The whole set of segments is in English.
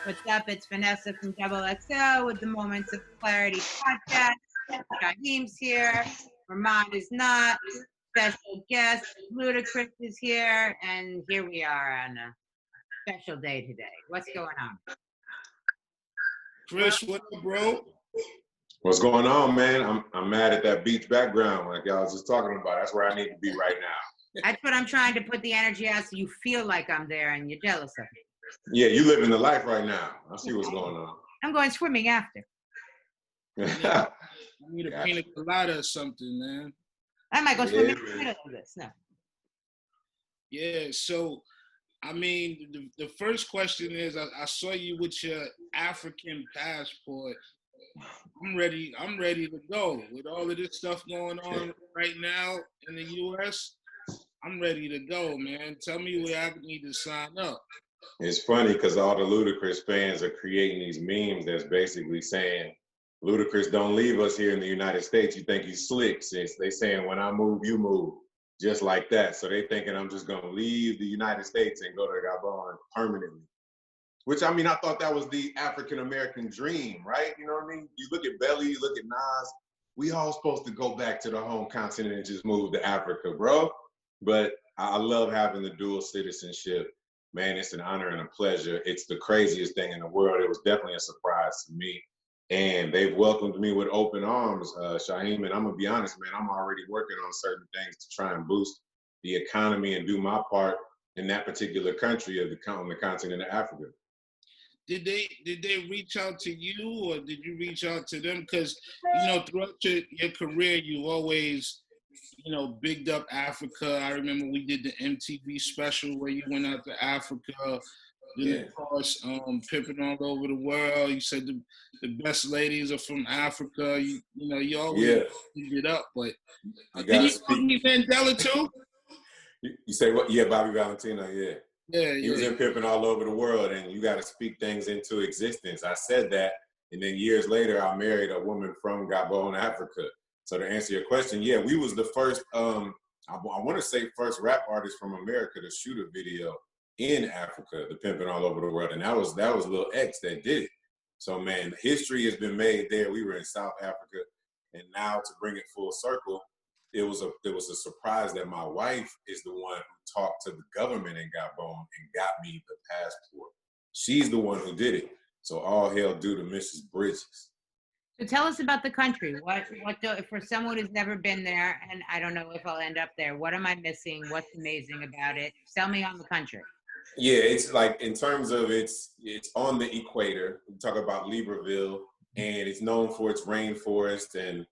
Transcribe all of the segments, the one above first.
What's up? It's Vanessa from Double XO with the Moments of Clarity podcast. Shaheem's here. Ramon is not. Special guest Ludacris is here, and here we are on a special day today. What's going on? Chris, what up, bro? What's going on, man? I'm mad at that beach background, like y'all was just talking about. That's where I need to be right now. That's what I'm trying to put the energy out, so you feel like I'm there and you're jealous of me. Yeah, you living the life right now. I see what's going on. I'm going swimming after. I need a pina colada or something, man. I might go swimming in the middle of this. No. Yeah, so, I mean, the first question is, I saw you with your African passport. I'm ready to go. With all of this stuff going on right now in the U.S., I'm ready to go, man. Tell me where I need to sign up. It's funny because all the Ludacris fans are creating these memes that's basically saying, Ludacris, don't leave us here in the United States. You think he's slick, sis. They saying, when I move, you move. Just like that. So they thinking I'm just going to leave the United States and go to Gabon permanently. Which, I mean, I thought that was the African-American dream, right? You know what I mean? You look at Belly, you look at Nas. We all supposed to go back to the home continent and just move to Africa, bro. But I love having the dual citizenship. Man, it's an honor and a pleasure. It's the craziest thing in the world. It was definitely a surprise to me. And they've welcomed me with open arms, Shaheem. And I'm going to be honest, man, I'm already working on certain things to try and boost the economy and do my part in that particular country on the continent of Africa. Did they reach out to you, or did you reach out to them? Because, throughout your career, you always, bigged up Africa. I remember we did the MTV special where you went out to Africa. Then, of course, pimping all over the world. You said the best ladies are from Africa. You always bigged it up. But did you Bobby Mandela too? You say what? Yeah, Bobby Valentino, yeah. Yeah, he was in pimping all over the world, and you got to speak things into existence. I said that, and then years later, I married a woman from Gabon, Africa. So to answer your question, yeah, we was the first, I want to say first rap artist from America to shoot a video in Africa, the pimping all over the world, and that was Lil X that did it. So man, history has been made there. We were in South Africa, and now to bring it full circle, it was a surprise that my wife is the one who talked to the government in Gabon and got me the passport. She's the one who did it. So all hail due to Mrs. Bridges. So tell us about the country. What for someone who's never been there, and I don't know if I'll end up there, what am I missing? What's amazing about it? Tell me on the country. Yeah, it's like in terms of it's on the equator. We talk about Libreville, and it's known for its rainforest and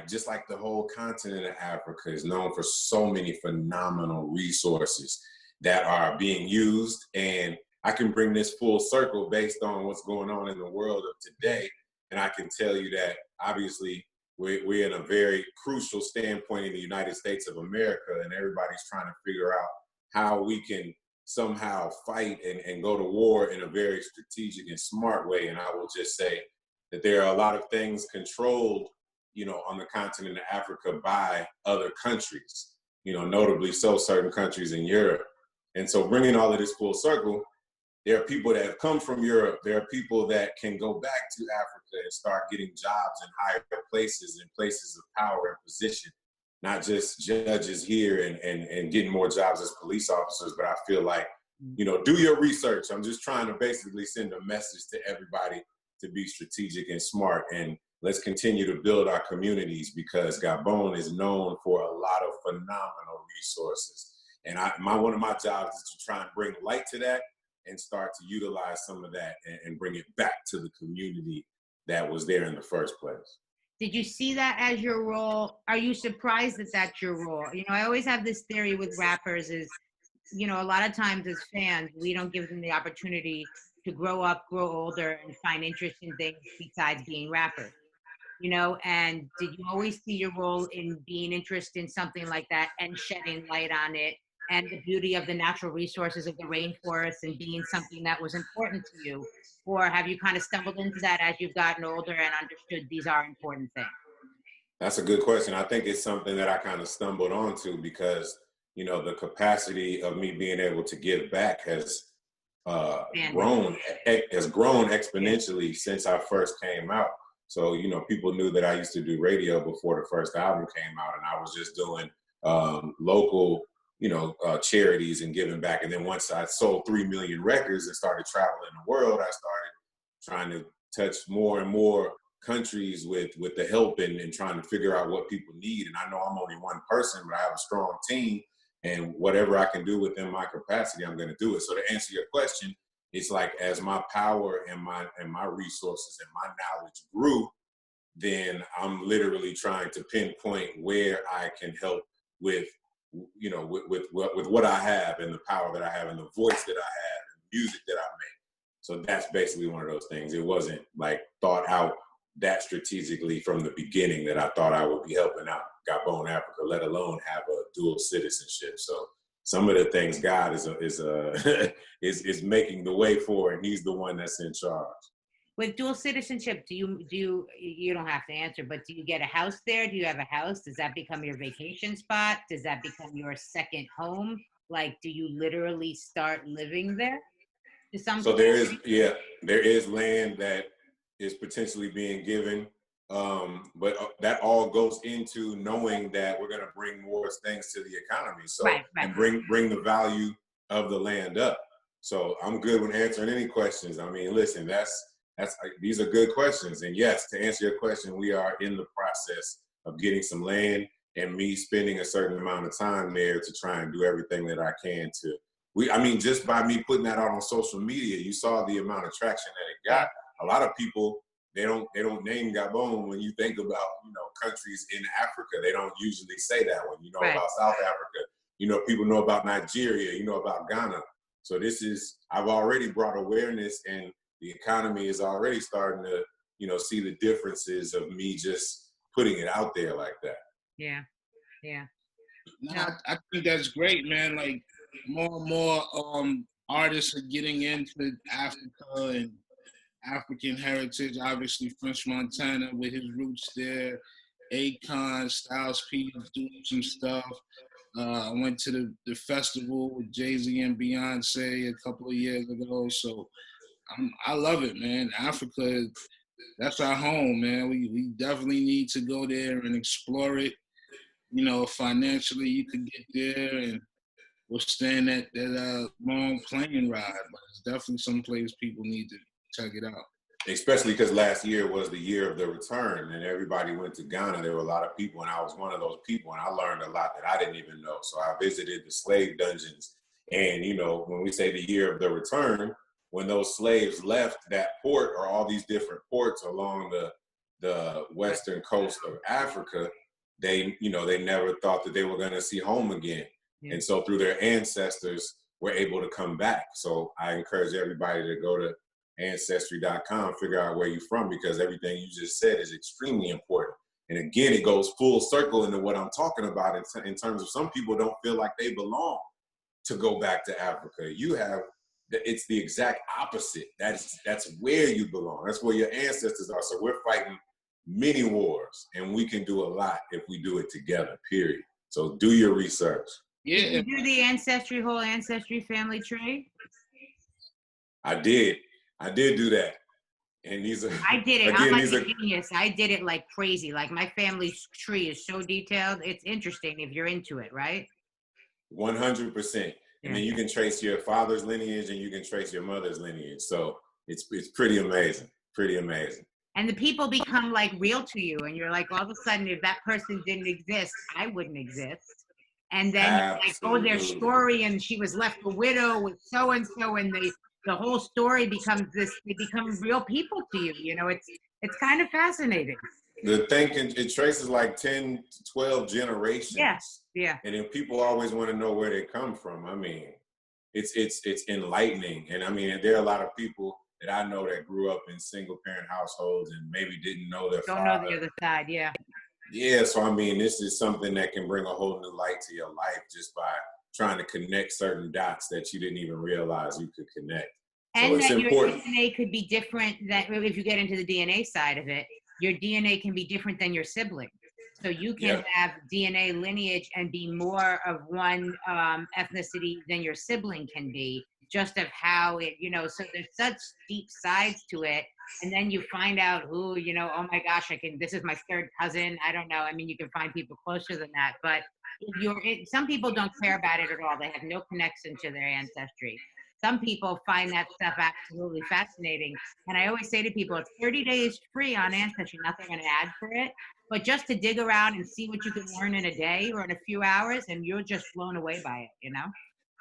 just like the whole continent of Africa is known for so many phenomenal resources that are being used. And I can bring this full circle based on what's going on in the world of today. And I can tell you that obviously we're in a very crucial standpoint in the United States of America, and everybody's trying to figure out how we can somehow fight and go to war in a very strategic and smart way. And I will just say that there are a lot of things controlled on the continent of Africa by other countries, notably so certain countries in Europe. And so bringing all of this full circle, there are people that have come from Europe. There are people that can go back to Africa and start getting jobs in higher places and places of power and position, not just judges here and getting more jobs as police officers. But I feel like, do your research. I'm just trying to basically send a message to everybody to be strategic and smart, and let's continue to build our communities, because Gabon is known for a lot of phenomenal resources. And one of my jobs is to try and bring light to that and start to utilize some of that and bring it back to the community that was there in the first place. Did you see that as your role? Are you surprised that that's your role? I always have this theory with rappers is, a lot of times as fans, we don't give them the opportunity to grow up, grow older, and find interest in things besides being rappers. And did you always see your role in being interested in something like that and shedding light on it and the beauty of the natural resources of the rainforest and being something that was important to you? Or have you kind of stumbled into that as you've gotten older and understood these are important things? That's a good question. I think it's something that I kind of stumbled onto because, the capacity of me being able to give back has grown exponentially since I first came out. So, you know, people knew that I used to do radio before the first album came out, and I was just doing local, you know, charities and giving back. And then once I sold 3 million records and started traveling the world, I started trying to touch more and more countries with the help and trying to figure out what people need. And I know I'm only one person, but I have a strong team, and whatever I can do within my capacity, I'm going to do it. So to answer your question, it's like as my power and my resources and my knowledge grew, then I'm literally trying to pinpoint where I can help with, you know, with what I have and the power that I have and the voice that I have and the music that I make. So that's basically one of those things. It wasn't like thought out that strategically from the beginning that I thought I would be helping out Gabon, Africa, let alone have a dual citizenship. So some of the things God is making the way for, and He's the one that's in charge. With dual citizenship, you don't have to answer, but do you get a house there? Do you have a house? Does that become your vacation spot? Does that become your second home? Like, do you literally start living there? So there is land that is potentially being given, but that all goes into knowing that we're going to bring more things to the economy. So right. And bring the value of the land up. So I'm good with answering any questions. I mean, listen, these are good questions. And yes, to answer your question, we are in the process of getting some land and me spending a certain amount of time there to try and do everything that I can to. Just by me putting that out on social media, you saw the amount of traction that it got. A lot of people, they don't name Gabon when you think about, you know, countries in Africa. They don't usually say that when you know right. about South Africa. You know, people know about Nigeria, you know about Ghana. So I've already brought awareness, and the economy is already starting to, you know, see the differences of me just putting it out there like that. Yeah. Yeah. No, I think that's great, man. Like more and more artists are getting into Africa and African heritage. Obviously, French Montana with his roots there. Akon, Styles P doing some stuff. I went to the festival with Jay-Z and Beyonce a couple of years ago. So I love it, man. Africa, that's our home, man. We definitely need to go there and explore it. You know, financially you could get there and withstand that long plane ride, but it's definitely some place people need to check it out. Especially because last year was the year of the return, and everybody went to Ghana. There were a lot of people, and I was one of those people, and I learned a lot that I didn't even know. So I visited the slave dungeons, and, you know, when we say the year of the return, when those slaves left that port or all these different ports along the western coast of Africa, they never thought that they were going to see home again. Yeah. And so through their ancestors, were able to come back. So I encourage everybody to go to Ancestry.com, figure out where you're from, because everything you just said is extremely important. And again, it goes full circle into what I'm talking about in terms of some people don't feel like they belong to go back to Africa. It's the exact opposite. That's where you belong. That's where your ancestors are. So we're fighting many wars, and we can do a lot if we do it together, period. So do your research. Yeah. Did you do the whole ancestry family tree? I did do that. And these are, I did it. Again, I'm like a genius. I did it like crazy. Like my family's tree is so detailed. It's interesting if you're into it, right? 100%. And then you can trace your father's lineage and you can trace your mother's lineage. So it's pretty amazing. Pretty amazing. And the people become like real to you. And you're like, all of a sudden, if that person didn't exist, I wouldn't exist. And then you're like, oh, their story, and she was left a widow with so-and-so, and the whole story becomes they become real people to you. You know, it's kind of fascinating. The thing, it traces like 10 to 12 generations. Yeah. And then people always want to know where they come from. I mean, it's enlightening. And I mean, there are a lot of people that I know that grew up in single parent households and maybe didn't know their father. Don't know the other side, yeah. Yeah, so I mean, this is something that can bring a whole new light to your life just by trying to connect certain dots that you didn't even realize you could connect. And so that your DNA could be different, that if you get into the DNA side of it, your DNA can be different than your sibling. So you can have DNA lineage and be more of one ethnicity than your sibling can be, just of how it, so there's such deep sides to it. And then you find out who, oh my gosh, this is my third cousin. I don't know. I mean, you can find people closer than that, but some people don't care about it at all. They have no connection to their ancestry. Some people find that stuff absolutely fascinating. And I always say to people, it's 30 days free on Ancestry, nothing going to add for it. But just to dig around and see what you can learn in a day or in a few hours, and you're just blown away by it,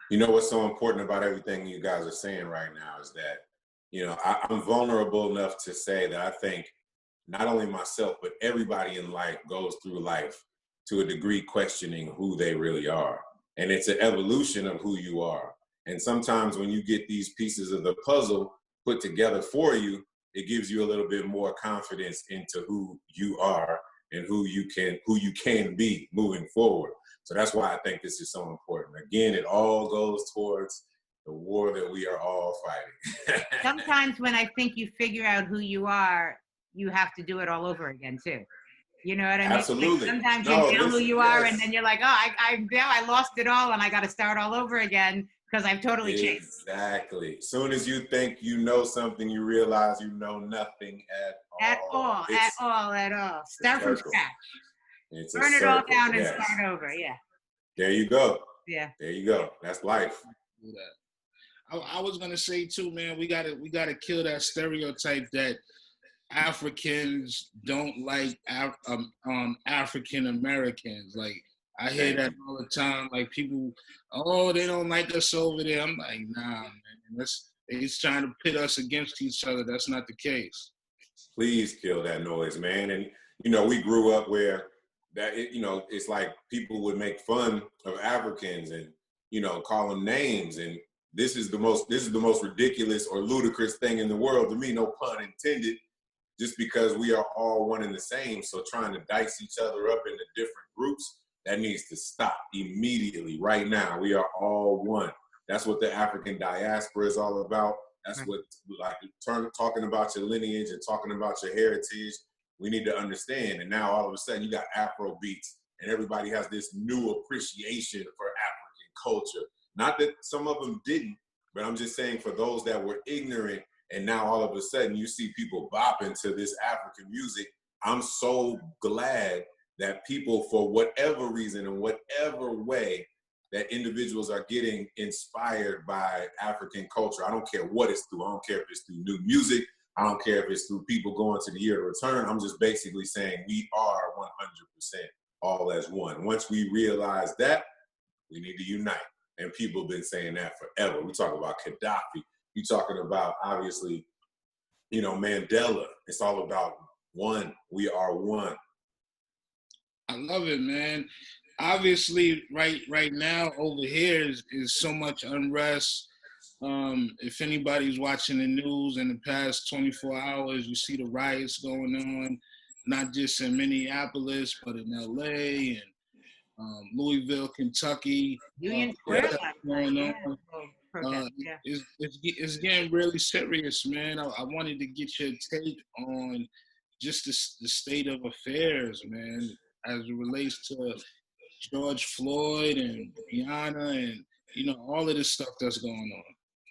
You know what's so important about everything you guys are saying right now is that, I'm vulnerable enough to say that I think not only myself, but everybody in life goes through life to a degree questioning who they really are. And it's an evolution of who you are. And sometimes when you get these pieces of the puzzle put together for you, it gives you a little bit more confidence into who you are and who you can be moving forward. So that's why I think this is so important. Again, it all goes towards the war that we are all fighting. Sometimes when I think you figure out who you are, you have to do it all over again too. You know what I mean? Absolutely. Like sometimes you know who you are, and then you're like, oh, I lost it all, and I got to start all over again because I've totally changed. Exactly. As soon as you think you know something, you realize you know nothing at all. At all. Start from scratch. Burn it all down and start over. Yeah. There you go. Yeah. There you go. That's life. I was gonna say too, man. We gotta kill that stereotype that Africans don't like African Americans. Like I hear that all the time. Like people, they don't like us over there. I'm like, nah, man. It's trying to pit us against each other. That's not the case. Please kill that noise, man. And we grew up where it's like people would make fun of Africans and call them names, and this is the most ridiculous or ludicrous thing in the world to me. No pun intended. Just because we are all one and the same. So trying to dice each other up into different groups, that needs to stop immediately right now. We are all one. That's what the African diaspora is all about. That's what, talking about your lineage and talking about your heritage, we need to understand. And now all of a sudden you got Afro beats and everybody has this new appreciation for African culture. Not that some of them didn't, but I'm just saying for those that were ignorant, and now all of a sudden you see people bopping to this African music. I'm so glad that people, for whatever reason and whatever way, that individuals are getting inspired by African culture. I don't care what it's through. I don't care if it's through new music. I don't care if it's through people going to the year to return. I'm just basically saying we are 100% all as one. Once we realize that, we need to unite. And people have been saying that forever. We talk about Gaddafi. You're talking about, obviously, Mandela. It's all about one. We are one. I love it, man. Obviously, right now over here is so much unrest. If anybody's watching the news in the past 24 hours, you see the riots going on, not just in Minneapolis, but in LA and Louisville, Kentucky. Union Square going on. It's getting really serious, man. I wanted to get your take on just the state of affairs, man, as it relates to George Floyd and Breonna and all of this stuff that's going on.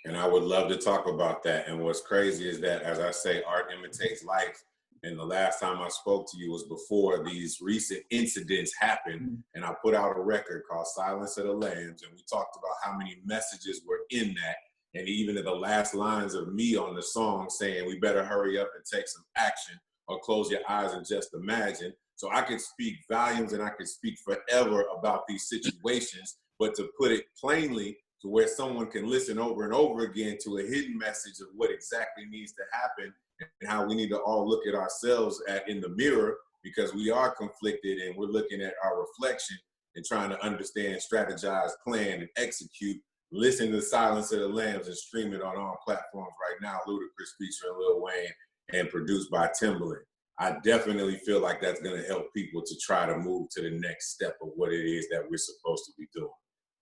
And I would love to talk about that. And what's crazy is that, as I say, art imitates life. And the last time I spoke to you was before these recent incidents happened. And I put out a record called Silence of the Lambs. And we talked about how many messages were in that. And even in the last lines of me on the song saying, we better hurry up and take some action or close your eyes and just imagine. So I could speak volumes and I could speak forever about these situations, but to put it plainly to where someone can listen over and over again to a hidden message of what exactly needs to happen and how we need to all look at ourselves in the mirror, because we are conflicted and we're looking at our reflection and trying to understand, strategize, plan, and execute. Listen to Silence of the Lambs and stream it on all platforms right now. Ludacris featuring Lil Wayne and produced by Timbaland. I definitely feel like that's going to help people to try to move to the next step of what it is that we're supposed to be doing.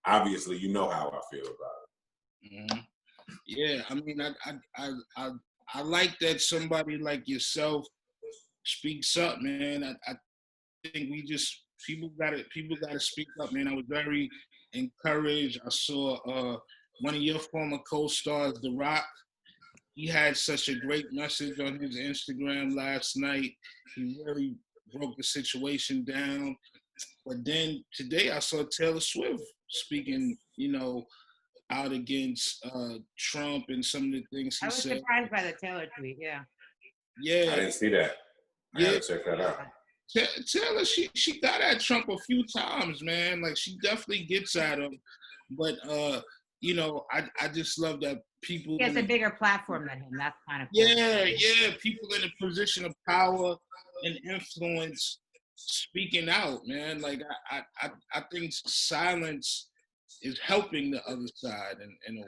Obviously, you know how I feel about it. Mm-hmm. Yeah, I mean, I like that somebody like yourself speaks up, man. I think people gotta speak up, man. I was very encouraged. I saw one of your former co-stars, The Rock. He had such a great message on his Instagram last night. He really broke the situation down. But then today I saw Taylor Swift speaking, out against Trump and some of the things I he was said. surprised by the Taylor tweet. Yeah. Yeah, I didn't see that. I yeah. gotta check that out. Taylor, she got at Trump a few times, man. Like she definitely gets at him. But I just love that people. He has a bigger platform than him. That's kind of cool. Yeah, people in a position of power and influence speaking out, man. Like I think silence is helping the other side in a way.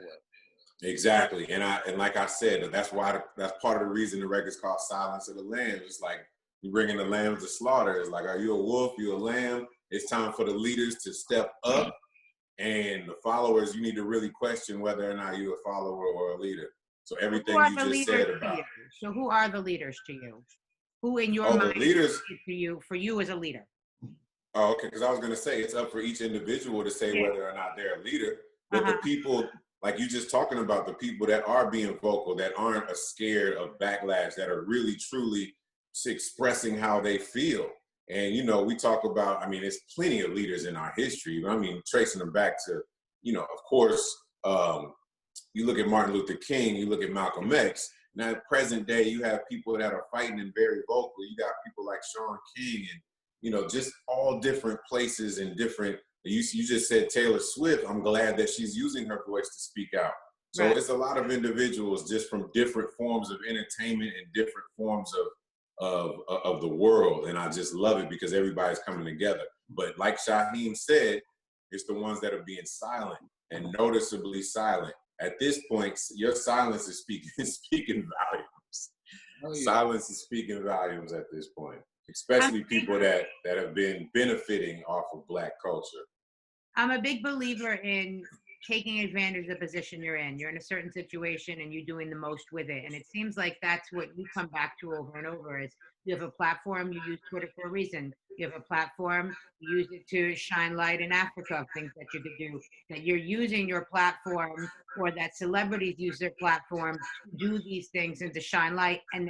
Exactly, and like I said, that's part of the reason the record's called "Silence of the Lambs." It's like you bringing the lambs to slaughter. It's like, are you a wolf? You a lamb? It's time for the leaders to step up, and the followers. You need to really question whether or not you're a follower or a leader. So everything you just said about. So who are the leaders to you? Who in your mind the leaders for you as a leader? Oh, okay. Because I was going to say it's up for each individual to say whether or not they're a leader. But the people, like you just talking about, the people that are being vocal, that aren't scared of backlash, that are really, truly expressing how they feel. And, we talk about, there's plenty of leaders in our history. Tracing them back to, of course, you look at Martin Luther King, you look at Malcolm X. Now, at present day, you have people that are fighting and very vocal. You got people like Shawn King and, just all different places and different, you just said Taylor Swift. I'm glad that she's using her voice to speak out. So It's a lot of individuals just from different forms of entertainment and different forms of the world. And I just love it because everybody's coming together. But like Shaheem said, it's the ones that are being silent and noticeably silent. At this point, your silence is speaking volumes. Oh, yeah. Silence is speaking volumes at this point. Especially people that have been benefiting off of Black culture. I'm a big believer in taking advantage of the position you're in. You're in a certain situation and you're doing the most with it. And it seems like that's what we come back to over and over is you have a platform, you use Twitter for a reason. You have a platform, you use it to shine light in Africa, things that you could do. That you're using your platform or that celebrities use their platform to do these things and to shine light. And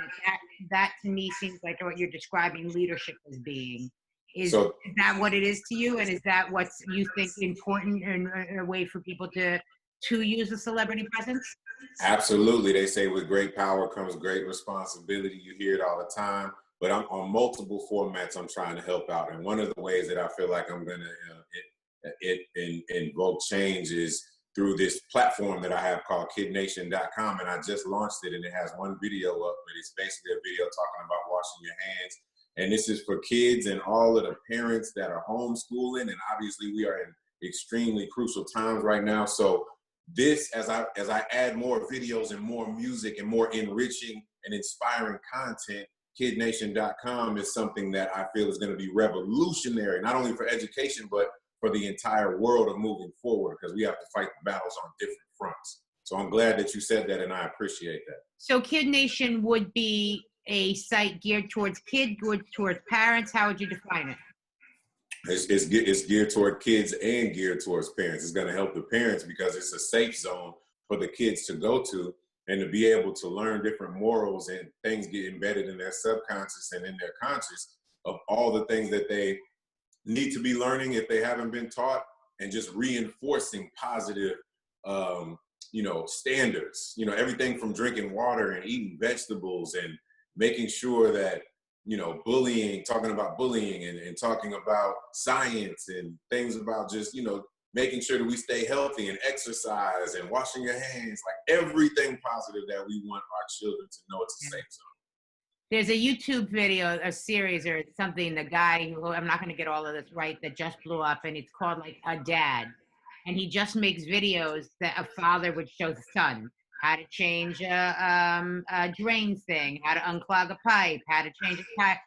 that to me seems like what you're describing leadership as being. Is that what it is to you? And is that what you think important in a way for people to use a celebrity presence? Absolutely. They say with great power comes great responsibility. You hear it all the time. But I'm on multiple formats I'm trying to help out. And one of the ways that I feel like I'm going to invoke change is through this platform that I have called KidNation.com. And I just launched it and it has one video up, but it's basically a video talking about washing your hands. And this is for kids and all of the parents that are homeschooling. And obviously we are in extremely crucial times right now. So this, as I add more videos and more music and more enriching and inspiring content, KidNation.com is something that I feel is going to be revolutionary, not only for education, but for the entire world of moving forward, because we have to fight the battles on different fronts. So I'm glad that you said that, and I appreciate that. So Kid Nation would be a site geared towards kids, geared towards parents. How would you define it? It's geared toward kids and geared towards parents. It's going to help the parents because it's a safe zone for the kids to go to and to be able to learn different morals and things get embedded in their subconscious and in their conscious of all the things that they need to be learning if they haven't been taught, and just reinforcing positive, standards, everything from drinking water and eating vegetables and making sure that, talking about bullying and talking about science and things about just, making sure that we stay healthy and exercise and washing your hands, like everything positive that we want our children to know it's a safe zone. There's a YouTube video, a series or something, the guy who, I'm not going to get all of this right, that just blew up, and it's called like A Dad. And he just makes videos that a father would show the son. How to change a drain thing, how to unclog a pipe, how to change a pipe,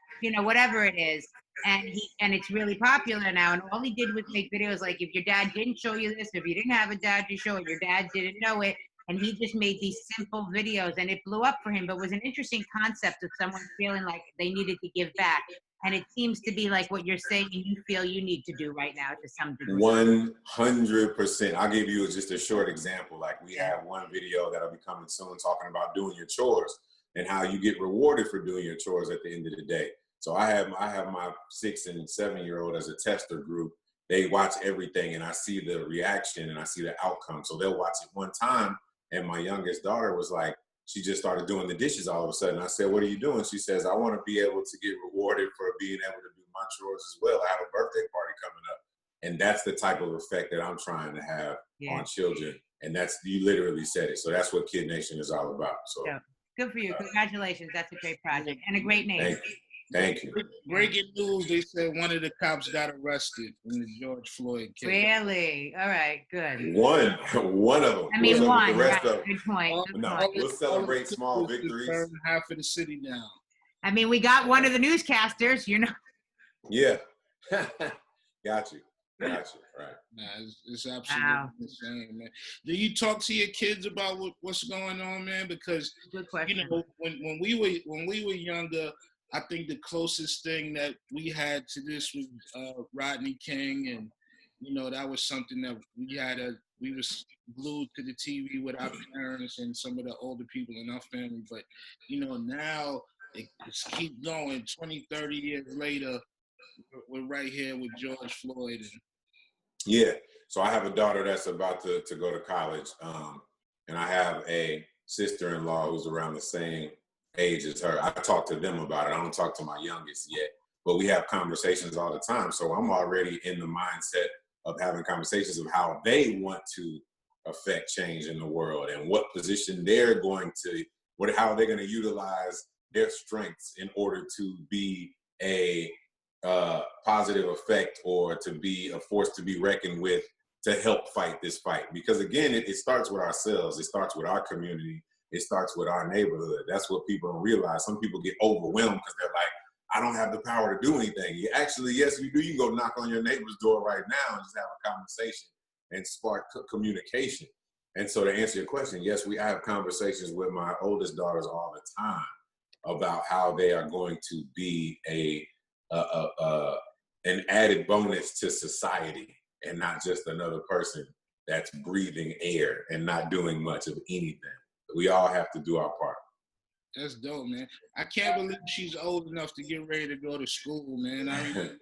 whatever it is. And it's really popular now. And all he did was make videos like, if your dad didn't show you this, if you didn't have a dad to show it, your dad didn't know it. And he just made these simple videos and it blew up for him. But it was an interesting concept of someone feeling like they needed to give back. And it seems to be like what you're saying you feel you need to do right now to some degree. 100%. I'll give you just a short example. Like we have one video that'll be coming soon talking about doing your chores and how you get rewarded for doing your chores at the end of the day. So I have my 6 and 7-year-old as a tester group. They watch everything and I see the reaction and I see the outcome. So they'll watch it one time and my youngest daughter was like, she just started doing the dishes all of a sudden. I said, what are you doing? She says, I want to be able to get rewarded for being able to do my chores as well. I have a birthday party coming up. And that's the type of effect that I'm trying to have on children. And that's, you literally said it. So that's what Kid Nation is all about. So good for you. Congratulations. That's a great project and a great name. Thank you. Breaking news, they said one of the cops got arrested in the George Floyd case. Really? All right, good. One of them. I mean, one. The rest Right. of them. Good point. Good No, point. we'll celebrate small victories. Turn half of the city down. I mean, we got one of the newscasters, you know. Yeah. Got you. Right. Nah, it's absolutely insane, man. Do you talk to your kids about what's going on, man? Because good question. You know, when we were younger, I think the closest thing that we had to this was Rodney King, and you know that was something that we was glued to the TV with our parents and some of the older people in our family. But you know now it's keep going. 20, 30 years later, we're right here with George Floyd. Yeah. So I have a daughter that's about to go to college, and I have a sister-in-law who's around the same age as her. I talk to them about it. I don't talk to my youngest yet, but we have conversations all the time. So I'm already in the mindset of having conversations of how they want to affect change in the world and what position they're going to, how they're going to utilize their strengths in order to be a positive effect or to be a force to be reckoned with to help fight this fight. Because again, it starts with ourselves. It starts with our community. It starts with our neighborhood. That's what people don't realize. Some people get overwhelmed because they're like, I don't have the power to do anything. Actually, yes, you do. You go knock on your neighbor's door right now and just have a conversation and spark communication. And so to answer your question, yes, I have conversations with my oldest daughters all the time about how they are going to be an added bonus to society and not just another person that's breathing air and not doing much of anything. We all have to do our part. That's dope, man. I can't believe she's old enough to get ready to go to school, man. I remember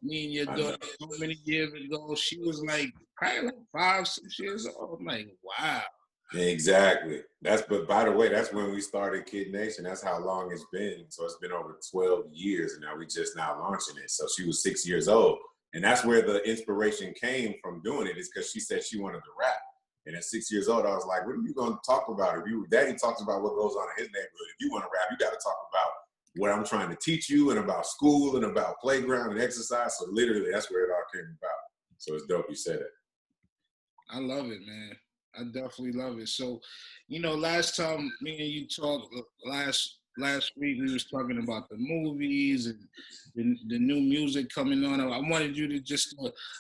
me and your daughter so many years ago, she was like probably like 5, 6 years old. I'm like, wow. Exactly. But by the way, that's when we started Kid Nation. That's how long it's been. So it's been over 12 years and now we just now launching it. So she was 6 years old. And that's where the inspiration came from doing it, is because she said she wanted to rap. And at 6 years old, I was like, what are you going to talk about? Daddy talks about what goes on in his neighborhood. If you want to rap, you got to talk about what I'm trying to teach you and about school and about playground and exercise. So literally, that's where it all came about. So it's dope you said it. I love it, man. I definitely love it. So, you know, last time me and you talked, last week, we was talking about the movies and the new music coming on. I wanted you to just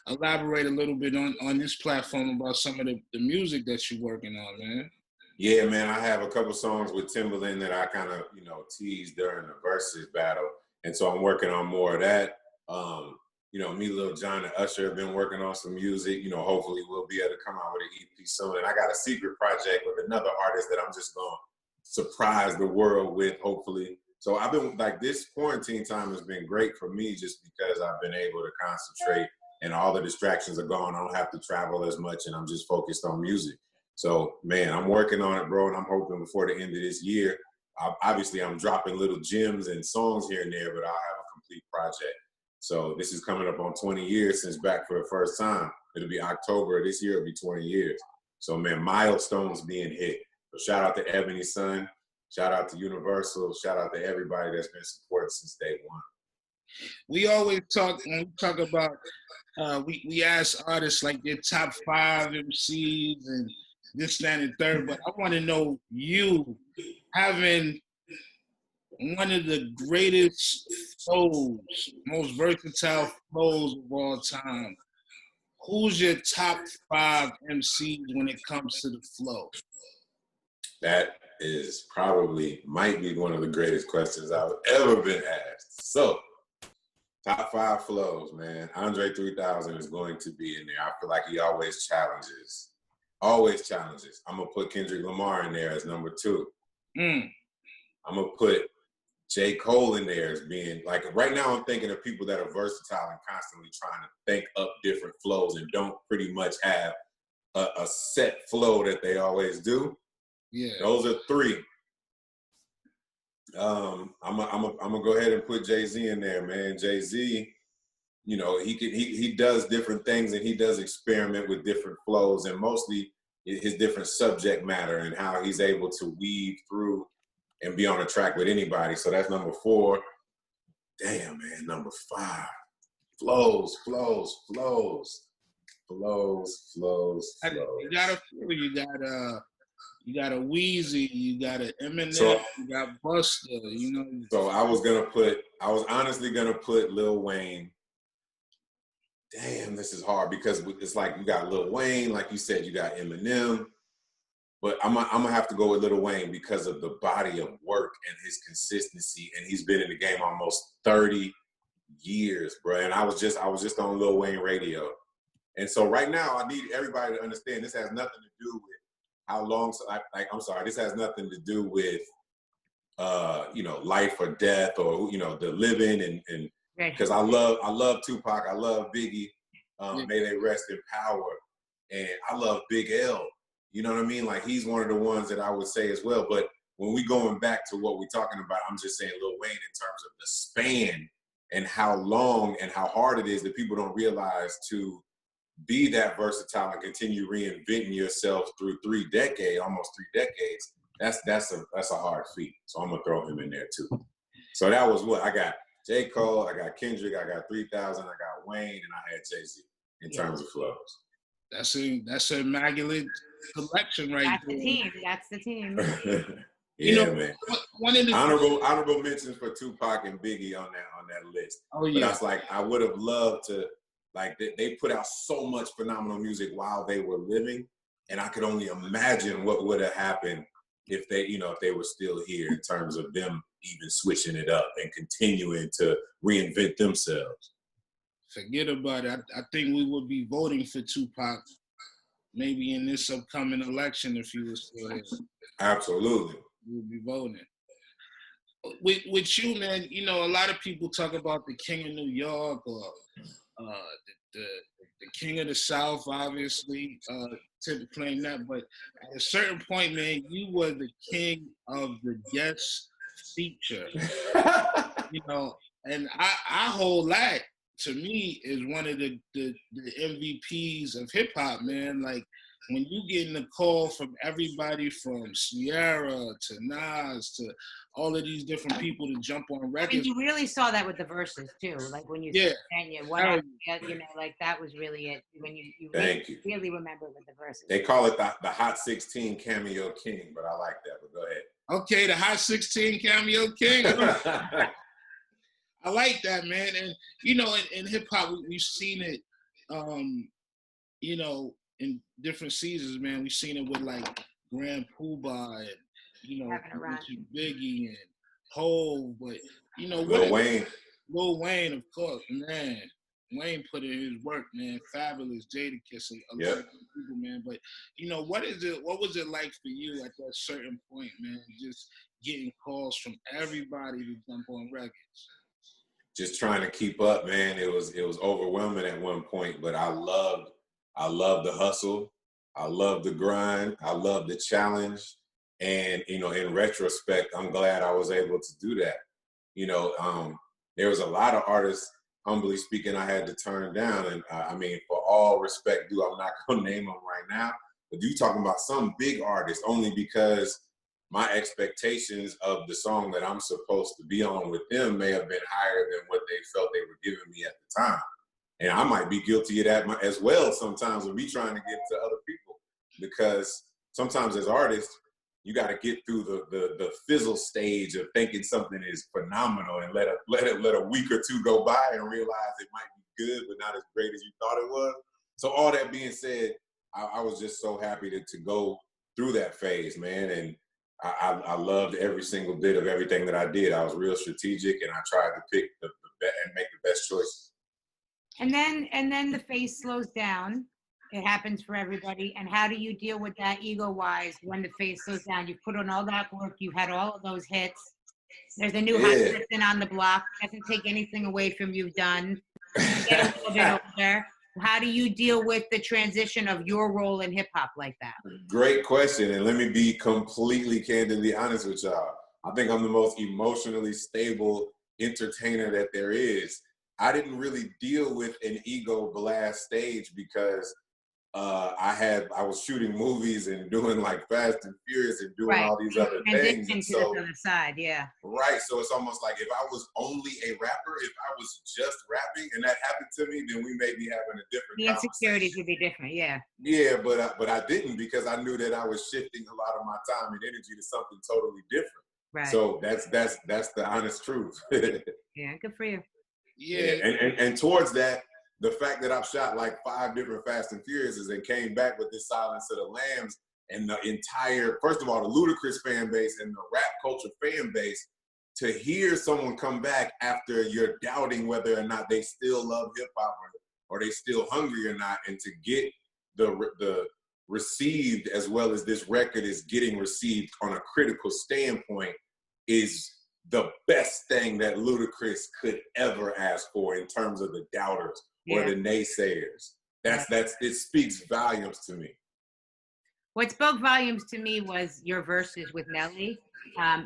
elaborate a little bit on this platform about some of the music that you're working on, man. Yeah, man, I have a couple songs with Timbaland that I kind of, teased during the versus battle. And so I'm working on more of that. Me, Lil Jon, and Usher have been working on some music. Hopefully we'll be able to come out with an EP soon. And I got a secret project with another artist that I'm just going to surprise the world with, hopefully. So I've been like, this quarantine time has been great for me just because I've been able to concentrate and all the distractions are gone. I don't have to travel as much and I'm just focused on music. So, man, I'm working on it, bro, and I'm hoping before the end of this year, obviously I'm dropping little gems and songs here and there, but I'll have a complete project. So this is coming up on 20 years since Back for the First Time. It'll be October this year, it'll be 20 years. So, man, milestones being hit. So shout out to Ebony Sun, shout out to Universal, shout out to everybody that's been supporting since day one. We always talk, when we talk about, we ask artists like their top 5 MCs and this, that, and third, but I want to know you having one of the greatest flows, most versatile flows of all time. Who's your top 5 MCs when it comes to the flow? That might be one of the greatest questions I've ever been asked. So Top 5 flows, man. Andre 3000 is going to be in there. I feel like he always challenges. Always challenges. I'm going to put Kendrick Lamar in there as number 2. Mm. I'm going to put J. Cole in there as being, like, right now I'm thinking of people that are versatile and constantly trying to think up different flows and don't pretty much have a set flow that they always do. Yeah. Those are 3. I'm gonna go ahead and put Jay-Z in there, man. Jay-Z, you know, he does different things and he does experiment with different flows and mostly his different subject matter and how he's able to weave through and be on a track with anybody. So that's number 4. Damn, man, number 5. Flows. You got a Weezy, you got a Eminem, So, you got Busta, you know. So I was honestly gonna put Lil Wayne. Damn, this is hard because it's like you got Lil Wayne, like you said, you got Eminem, but I'm gonna have to go with Lil Wayne because of the body of work and his consistency, and he's been in the game almost 30 years, bro. And I was just on Lil Wayne radio, and so right now I need everybody to understand this has nothing to do with how long. This has nothing to do with life or death or the living and because I love Tupac, I love Biggie, may they rest in power, and I love Big L. You know what I mean? Like he's one of the ones that I would say as well. But when we going back to what we're talking about, I'm just saying Lil Wayne in terms of the span and how long and how hard it is that people don't realize to be that versatile and continue reinventing yourself through almost 3 decades. That's a hard feat. So I'm gonna throw him in there too. So that was what I got. J. Cole, I got Kendrick, I got 3000, I got Wayne, and I had Jay-Z in terms of flows. That's an immaculate collection right there. That's the team. Yeah, man. One of the honorable mentions for Tupac and Biggie on that list. Oh yeah. But that's like I would have loved to. Like they put out so much phenomenal music while they were living, and I could only imagine what would have happened if they were still here in terms of them even switching it up and continuing to reinvent themselves. Forget about it. I think we would be voting for Tupac maybe in this upcoming election if he was still here. Absolutely. We would be voting. With you, man, a lot of people talk about the King of New York or the King of the South, obviously, to claim that. But at a certain point, man, you were the king of the guest feature. And I hold that to me is one of the MVPs of hip hop, man. Like when you getting a call from everybody from Sierra to Nas to all of these different people to jump on records. And you really saw that with the verses too, like when you said Kenya, like that was really it. When you really remember with the verses. They call it the Hot 16 Cameo King, but I like that. But go ahead. Okay, the Hot 16 Cameo King. I like that, man. And in hip hop, we've seen it. In different seasons, man. We've seen it with like Grand Poobah and Biggie and Hov, but Lil Wayne, of course, man. Wayne put in his work, man. Fabulous, Jadakiss, a lot of people, man. But what was it like for you at that certain point, man? Just getting calls from everybody to jump on records. Just trying to keep up, man. It was overwhelming at one point, but I loved the hustle. I loved the grind. I loved the challenge. And, in retrospect, I'm glad I was able to do that. There was a lot of artists, humbly speaking, I had to turn down. And for all respect due, I'm not going to name them right now. But you talking about some big artists only because my expectations of the song that I'm supposed to be on with them may have been higher than what they felt they were giving me at the time. And I might be guilty of that as well sometimes with me trying to get to other people, because sometimes as artists, you got to get through the fizzle stage of thinking something is phenomenal and let a week or two go by and realize it might be good but not as great as you thought it was. So all that being said, I was just so happy to go through that phase, man. And I loved every single bit of everything that I did. I was real strategic, and I tried to pick the and make the best choices. And then the face slows down. It happens for everybody. And how do you deal with that ego-wise when the face slows down? You've put on all that work. You've had all of those hits. There's a new hot Yeah. person on the block. Doesn't take anything away from you've done. You get a little bit older. How do you deal with the transition of your role in hip hop like that? Great question. And let me be completely candidly honest with y'all. I think I'm the most emotionally stable entertainer that there is. I didn't really deal with an ego blast stage because I was shooting movies and doing like Fast and Furious and doing all these other things. And to this other side, yeah. Right. So it's almost like if I was only a rapper, if I was just rapping and that happened to me, then we may be having a different The insecurities would be different, yeah. Yeah, but I didn't because I knew that I was shifting a lot of my time and energy to something totally different. Right. So that's the honest truth. Yeah, good for you. Yeah. And towards that, the fact that I've shot like 5 different Fast and Furiouses and came back with this Silence of the Lambs and the entire, first of all, the Ludacris fan base and the rap culture fan base, to hear someone come back after you're doubting whether or not they still love hip hop or they still hungry or not, and to get the received as well as this record is getting received on a critical standpoint is the best thing that Ludacris could ever ask for in terms of the doubters or the naysayers. It speaks volumes to me. What spoke volumes to me was your verses with Nelly.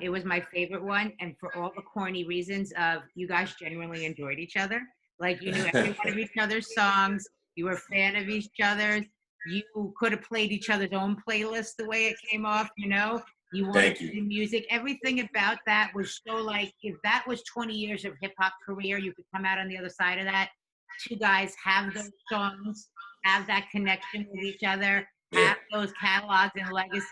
It was my favorite one, and for all the corny reasons of you guys genuinely enjoyed each other. Like you knew every one of each other's songs. You were a fan of each other's. You could have played each other's own playlist the way it came off, you know? You wanted to do music. Everything about that was so like, if that was 20 years of hip hop career, you could come out on the other side of that. Two guys have those songs, have that connection with each other, have those catalogs and legacy,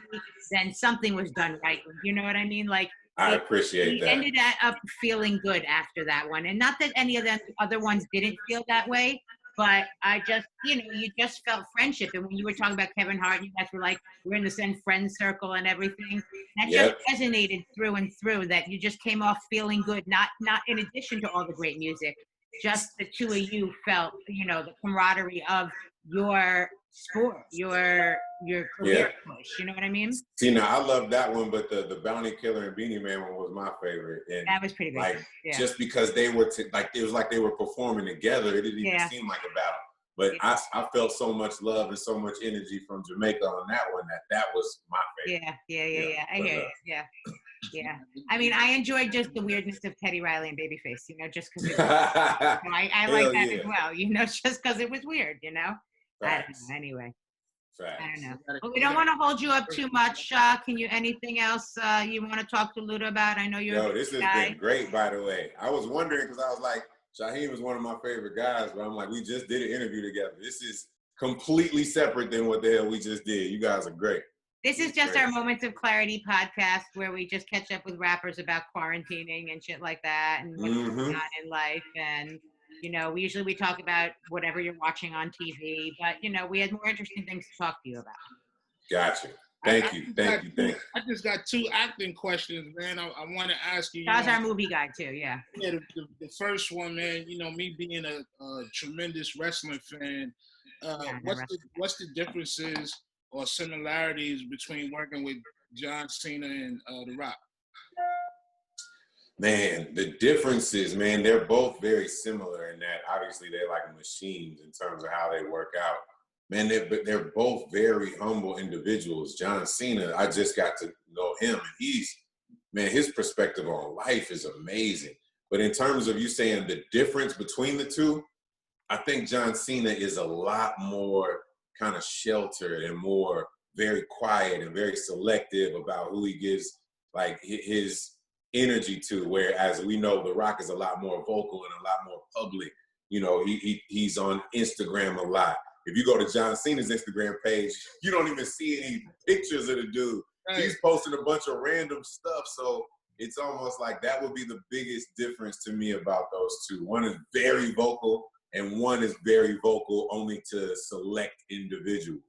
then something was done right. You know what I mean? Like, I appreciate that. Ended up feeling good after that one. And not that any of the other ones didn't feel that way, but I just, you just felt friendship. And when you were talking about Kevin Hart, you guys were like, we're in the same friend circle and everything. That just resonated through and through, that you just came off feeling good, not in addition to all the great music. Just the two of you felt, the camaraderie of your sport, your career push. You know what I mean? See, now I love that one, but the Bounty Killer and Beanie Man one was my favorite. And that was pretty good. Like just because they were it was like they were performing together. It didn't even seem like a battle. But I felt so much love and so much energy from Jamaica on that one that was my favorite. Yeah. I hear you. Yeah. I mean, I enjoyed just the weirdness of Teddy Riley and Babyface, just because I like that as well, just because it was weird, I don't know. Anyway. Facts. I don't know. But we don't want to hold you up too much. Can you, anything else you want to talk to Luda about? I know you're this has been great, by the way. I was wondering, because I was like, Shaheem is one of my favorite guys, but I'm like, we just did an interview together. This is completely separate than what the hell we just did. You guys are great. This is just our Moments of Clarity podcast where we just catch up with rappers about quarantining and shit like that and what's going on in life. And, we talk about whatever you're watching on TV, but, we had more interesting things to talk to you about. Gotcha. Thank you. I just got 2 acting questions, man. I want to ask you. That's our movie guy, too, yeah. Yeah, the first one, man, me being a tremendous wrestling fan, what's the differences or similarities between working with John Cena and The Rock? Man, the differences, man, they're both very similar in that obviously they're like machines in terms of how they work out. Man, they're both very humble individuals. John Cena, I just got to know him, and his perspective on life is amazing. But in terms of you saying the difference between the two, I think John Cena is a lot more kind of sheltered and more very quiet and very selective about who he gives like his energy to, whereas we know The Rock is a lot more vocal and a lot more public. He's on Instagram a lot. If you go to John Cena's Instagram page, you don't even see any pictures of the dude. Right. He's posting a bunch of random stuff. So it's almost like that would be the biggest difference to me about those two. One is very vocal and one is very vocal only to select individuals.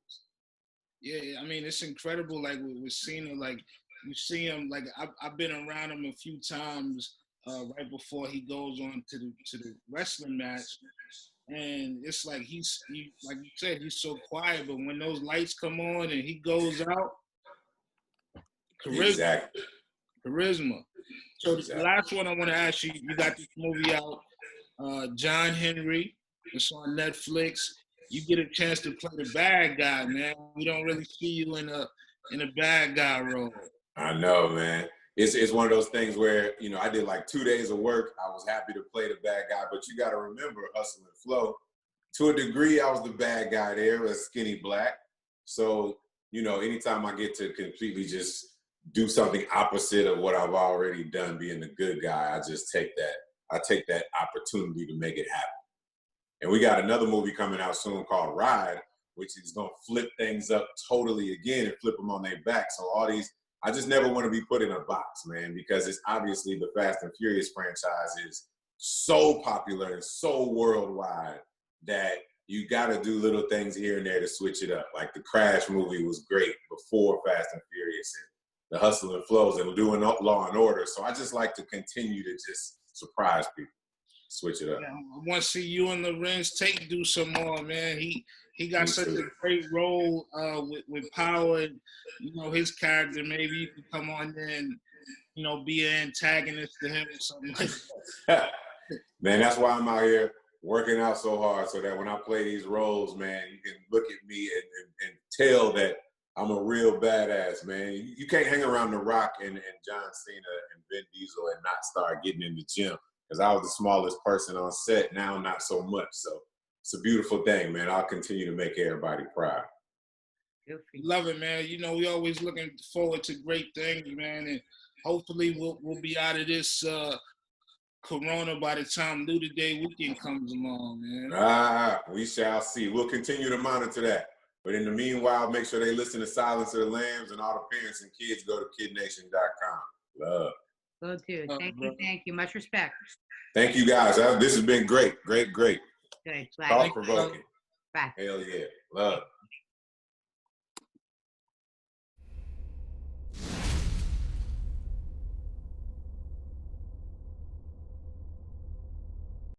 Yeah, I mean, it's incredible. Like with Cena, like you see him, like I've been around him a few times right before he goes on to the wrestling match, and it's like he like you said, he's so quiet, but when those lights come on and he goes out, charisma, Exactly. charisma. So the Exactly. last one I want to ask you, you got this movie out, John Henry. It's on Netflix. You get a chance to play the bad guy, man. We don't really see you in a bad guy role. I know, man. It's one of those things where, you know, I did like 2 days of work. I was happy to play the bad guy, but you got to remember Hustle and Flow. To a degree, I was the bad guy there, as Skinny Black. So, you know, anytime I get to completely just do something opposite of what I've already done, being the good guy, I just take that. I take that opportunity to make it happen. And we got another movie coming out soon called Ride, which is going to flip things up totally again and flip them on their back. So all these, I just never want to be put in a box, man, because it's obviously the Fast and Furious franchise is so popular and so worldwide that you got to do little things here and there to switch it up. Like the Crash movie was great before Fast and Furious, and the Hustle and Flows, and doing Law and Order. So I just like to continue to just surprise people, switch it up. Yeah, I want to see you and Lorenz Tate do some more, man. He got such a great role with Power, and, you know, his character. Maybe you could come on there and, you know, be an antagonist to him or something like that. Man, that's why I'm out here working out so hard, so that when I play these roles, man, you can look at me and tell that I'm a real badass, man. You can't hang around The Rock and John Cena and Vin Diesel and not start getting in the gym. Because I was the smallest person on set, now not so much. So it's a beautiful thing, man. I'll continue to make everybody proud. Love it, man. You know, we always looking forward to great things, man. And hopefully we'll be out of this Corona by the time Luda Day weekend comes along, man. We shall see. We'll continue to monitor that. But in the meanwhile, make sure they listen to Silence of the Lambs, and all the parents and kids go to kidnation.com. Love. Go to. Thank you. Much respect. Thank you, guys. This has been great. Good. Bye. Thought-provoking. Bye. Hell yeah. Love.